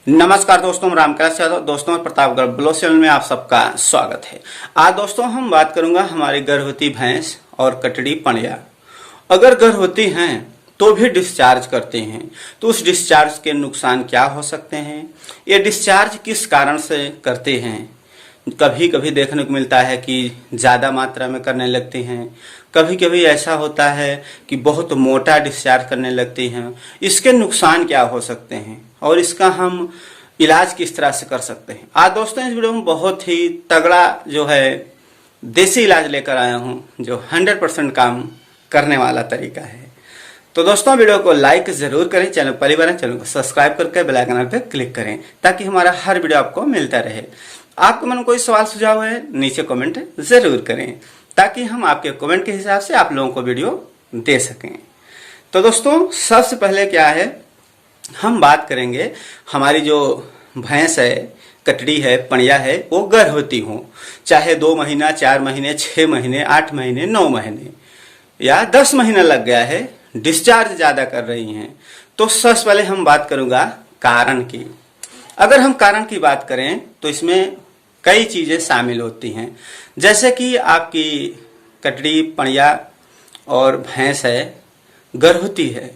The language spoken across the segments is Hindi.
नमस्कार दोस्तों, रामकृष्ण यादव। दोस्तों, प्रतापगढ़ ब्लॉग चैनल में आप सबका स्वागत है। आज दोस्तों हम बात करूंगा हमारी गर्भवती भैंस और कटड़ी पणिया। अगर गर्भवती हैं तो भी डिस्चार्ज करते हैं तो उस डिस्चार्ज के नुकसान क्या हो सकते हैं, ये डिस्चार्ज किस कारण से करते हैं। कभी कभी देखने को मिलता है कि ज़्यादा मात्रा में करने लगती हैं, कभी कभी ऐसा होता है कि बहुत मोटा डिस्चार्ज करने लगती हैं। इसके नुकसान क्या हो सकते हैं और इसका हम इलाज किस तरह से कर सकते हैं। आज दोस्तों इस वीडियो में बहुत ही तगड़ा जो है देसी इलाज लेकर आया हूँ, जो 100% काम करने वाला तरीका है। तो दोस्तों वीडियो को लाइक जरूर करें, चैनल पहली बार चैनल को सब्सक्राइब करके बेल आइकन पर क्लिक करें ताकि हमारा हर वीडियो आपको मिलता रहे। आपके मन में कोई सवाल सुझाव है नीचे कमेंट जरूर करें ताकि हम आपके कमेंट के हिसाब से आप लोगों को वीडियो दे सकें। तो दोस्तों सबसे पहले क्या है, हम बात करेंगे हमारी जो भैंस है, कटड़ी है, पणिया है, वो गर्भवती हो, चाहे 2 महीना, 4 महीने, 6 महीने, 8 महीने, 9 महीने या 10 महीना लग गया है, डिस्चार्ज ज़्यादा कर रही हैं। तो सबसे पहले हम बात करूँगा कारण की। अगर हम कारण की बात करें तो इसमें कई चीज़ें शामिल होती हैं। जैसे कि आपकी कटड़ी, पणिया और भैंस है, गर्भवती है,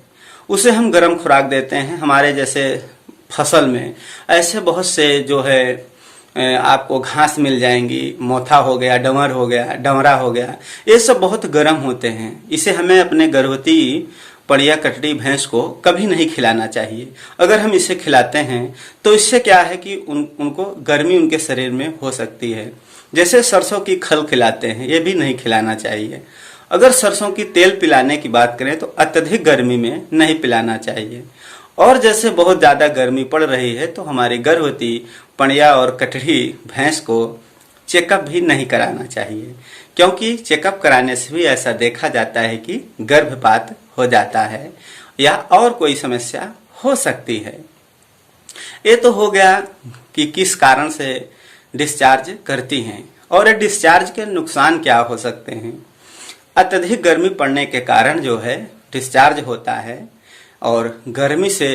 उसे हम गर्म खुराक देते हैं। हमारे जैसे फसल में ऐसे बहुत से जो है आपको घास मिल जाएंगी, मोथा हो गया, डमर हो गया, डमरा हो गया, ये सब बहुत गर्म होते हैं। इसे हमें अपने गर्भवती पणिया, कटड़ी भैंस को कभी नहीं खिलाना चाहिए। अगर हम इसे खिलाते हैं तो इससे क्या है कि उनको गर्मी उनके शरीर में हो सकती है। जैसे सरसों की खल खिलाते हैं, ये भी नहीं खिलाना चाहिए। अगर सरसों की तेल पिलाने की बात करें तो अत्यधिक गर्मी में नहीं पिलाना चाहिए। और जैसे बहुत ज़्यादा गर्मी पड़ रही है तो हमारी गर्भवती पणिया और कटड़ी भैंस को चेकअप भी नहीं कराना चाहिए, क्योंकि चेकअप कराने से भी ऐसा देखा जाता है कि गर्भपात हो जाता है या और कोई समस्या हो सकती है। ये तो हो गया कि किस कारण से डिस्चार्ज करती हैं और डिस्चार्ज के नुकसान क्या हो सकते हैं। अत्यधिक गर्मी पड़ने के कारण जो है डिस्चार्ज होता है और गर्मी से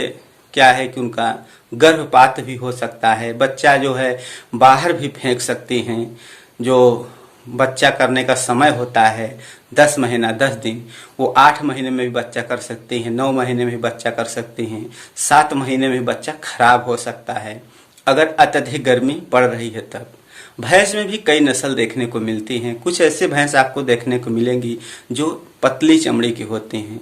क्या है कि उनका गर्भपात भी हो सकता है। बच्चा जो है बाहर भी फेंक सकती हैं। जो बच्चा करने का समय होता है 10 महीना 10 दिन, वो 8 महीने में भी बच्चा कर सकती हैं, 9 महीने में भी बच्चा कर सकती हैं, 7 महीने में बच्चा खराब हो सकता है अगर अत्यधिक गर्मी पड़ रही है तब। भैंस में भी कई नस्ल देखने को मिलती हैं। कुछ ऐसे भैंस आपको देखने को मिलेंगी जो पतली चमड़ी की होती हैं,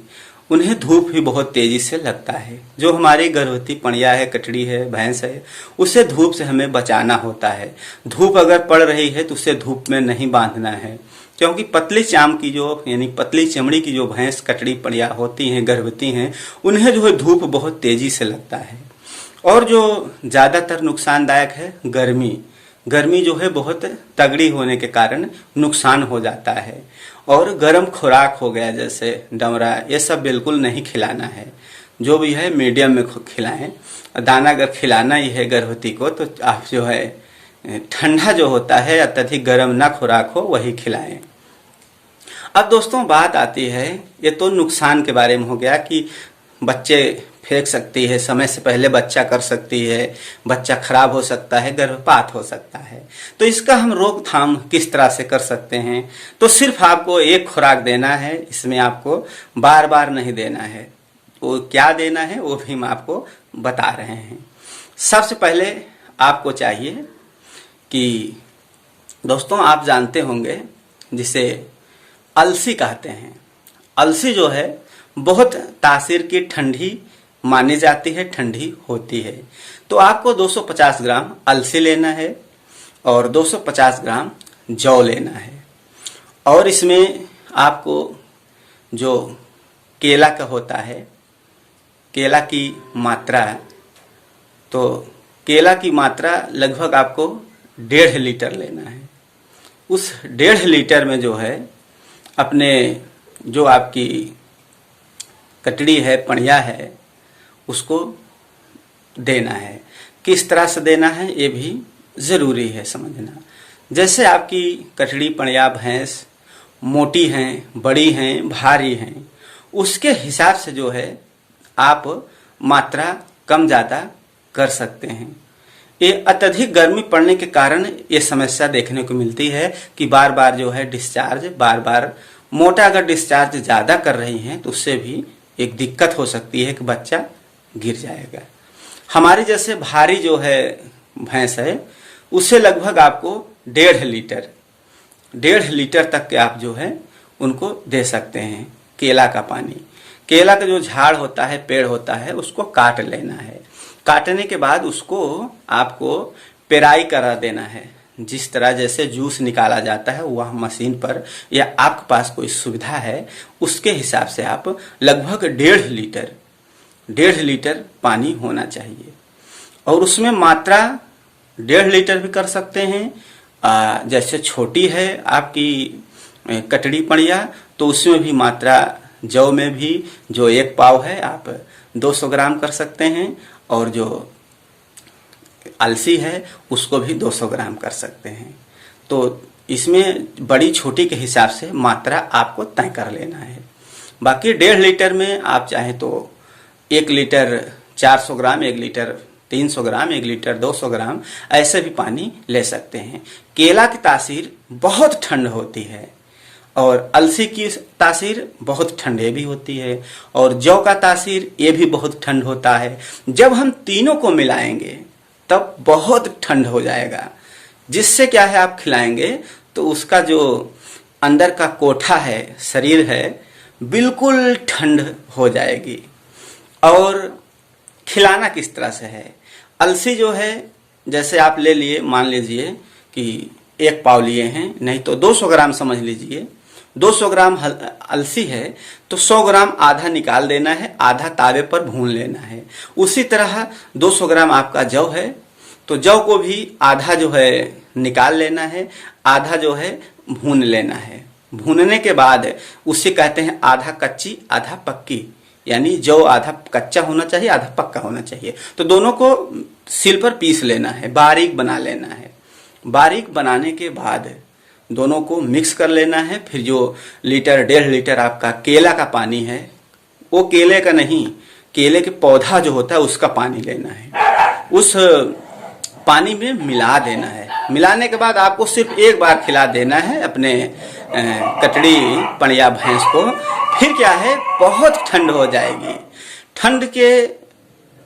उन्हें धूप भी बहुत तेजी से लगता है। जो हमारी गर्भवती पणिया है, कटड़ी है, भैंस है, उसे धूप से हमें बचाना होता है। धूप अगर पड़ रही है तो उसे धूप में नहीं बांधना है, क्योंकि पतली चाम की जो यानी पतली चमड़ी की जो भैंस, कटड़ी, पणिया होती हैं, गर्भवती हैं, उन्हें जो है धूप बहुत तेजी से लगता है। और जो ज़्यादातर नुकसानदायक है गर्मी। गर्मी जो है बहुत तगड़ी होने के कारण नुकसान हो जाता है। और गर्म खुराक हो गया जैसे डमरा, ये सब बिल्कुल नहीं खिलाना है। जो भी है मीडियम में खिलाएं। दाना अगर खिलाना ही है गर्भवती को तो आप जो है ठंडा जो होता है, अत्यधिक गर्म ना खुराक हो, वही खिलाएं। अब दोस्तों बात आती है, ये तो नुकसान के बारे में हो गया कि बच्चे फेंक सकती है, समय से पहले बच्चा कर सकती है, बच्चा खराब हो सकता है, गर्भपात हो सकता है। तो इसका हम रोकथाम किस तरह से कर सकते हैं। तो सिर्फ आपको एक खुराक देना है, इसमें आपको बार बार नहीं देना है। वो क्या देना है वो भी हम आपको बता रहे हैं। सबसे पहले आपको चाहिए कि दोस्तों आप जानते होंगे जिसे अलसी कहते हैं। अलसी जो है बहुत तासीर की ठंडी मानी जाती है, ठंडी होती है। तो आपको 250 ग्राम अलसी लेना है और 250 ग्राम जौ लेना है। और इसमें आपको जो केला का होता है, केला की मात्रा, तो केला की मात्रा लगभग आपको 1.5 लीटर लेना है। उस 1.5 लीटर में जो है अपने जो आपकी कटड़ी है, पणिया है, उसको देना है। किस तरह से देना है ये भी ज़रूरी है समझना। जैसे आपकी कटड़ी, पणिया, भैंस मोटी हैं, बड़ी हैं, भारी हैं, उसके हिसाब से जो है आप मात्रा कम ज़्यादा कर सकते हैं। ये अत्यधिक गर्मी पड़ने के कारण ये समस्या देखने को मिलती है कि बार बार जो है डिस्चार्ज बार बार मोटा अगर डिस्चार्ज ज़्यादा कर रही हैं तो उससे भी एक दिक्कत हो सकती है कि बच्चा गिर जाएगा। हमारी जैसे भारी जो है भैंस है उससे लगभग आपको 1.5 लीटर तक के आप जो है उनको दे सकते हैं केला का पानी। केला का जो झाड़ होता है, पेड़ होता है, उसको काट लेना है। काटने के बाद उसको आपको पेराई करा देना है। जिस तरह जैसे जूस निकाला जाता है वह मशीन पर या आपके पास कोई सुविधा है उसके हिसाब से आप लगभग 1.5 लीटर पानी होना चाहिए। और उसमें मात्रा 1.5 लीटर भी कर सकते हैं। जैसे छोटी है आपकी कटड़ी पड़िया तो उसमें भी मात्रा, जौ में भी जो 1 पाव है आप 200 ग्राम कर सकते हैं, और जो अलसी है उसको भी 200 ग्राम कर सकते हैं। तो इसमें बड़ी छोटी के हिसाब से मात्रा आपको तय कर लेना है। बाकी 1.5 लीटर में आप चाहें तो 1 लीटर 400 ग्राम, 1 लीटर 300 ग्राम, 1 लीटर 200 ग्राम ऐसे भी पानी ले सकते हैं। केला की तासीर बहुत ठंड होती है और अलसी की तासीर बहुत ठंडे भी होती है, और जौ का तासीर ये भी बहुत ठंड होता है। जब हम तीनों को मिलाएंगे तब बहुत ठंड हो जाएगा, जिससे क्या है आप खिलाएंगे तो उसका जो अंदर का कोठा है, शरीर है, बिल्कुल ठंड हो जाएगी। और खिलाना किस तरह से है, अलसी जो है जैसे आप ले लिए, मान लीजिए कि 1 पाव लिए हैं, नहीं तो 200 ग्राम समझ लीजिए। 200 ग्राम अलसी है तो 100 ग्राम आधा निकाल देना है, आधा तावे पर भून लेना है। उसी तरह 200 ग्राम आपका जौ है तो जौ को भी आधा जो है निकाल लेना है, आधा जो है भून लेना है। भूनने के बाद उसे कहते हैं आधा कच्ची आधा पक्की, यानी जौ आधा कच्चा होना चाहिए आधा पक्का होना चाहिए। तो दोनों को सिल पर पीस लेना है, बारीक बना लेना है। बारीक बनाने के बाद दोनों को मिक्स कर लेना है। फिर जो 1.5 लीटर आपका केला का पानी है, वो केले का नहीं, केले के पौधा जो होता है उसका पानी लेना है, उस पानी में मिला देना है। मिलाने के बाद आपको सिर्फ 1 बार खिला देना है अपने कटड़ी पड़िया भैंस को। फिर क्या है, बहुत ठंड हो जाएगी। ठंड के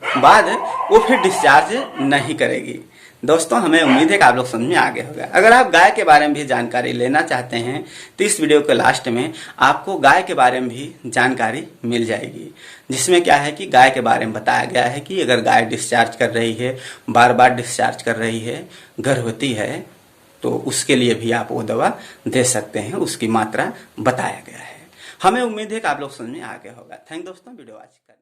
बाद वो फिर डिस्चार्ज नहीं करेगी। दोस्तों, हमें उम्मीद है कि आप लोग समझ में आ गए होगा। अगर आप गाय के बारे में भी जानकारी लेना चाहते हैं तो इस वीडियो के लास्ट में आपको गाय के बारे में भी जानकारी मिल जाएगी, जिसमें क्या है कि गाय के बारे में बताया गया है कि अगर गाय डिस्चार्ज कर रही है, बार बार डिस्चार्ज कर रही है, गर्भवती है, तो उसके लिए भी आप वो दवा दे सकते हैं। उसकी मात्रा बताया गया है। हमें उम्मीद है कि आप लोग समझ में आ गया होगा। थैंक दोस्तों, वीडियो वॉच करने।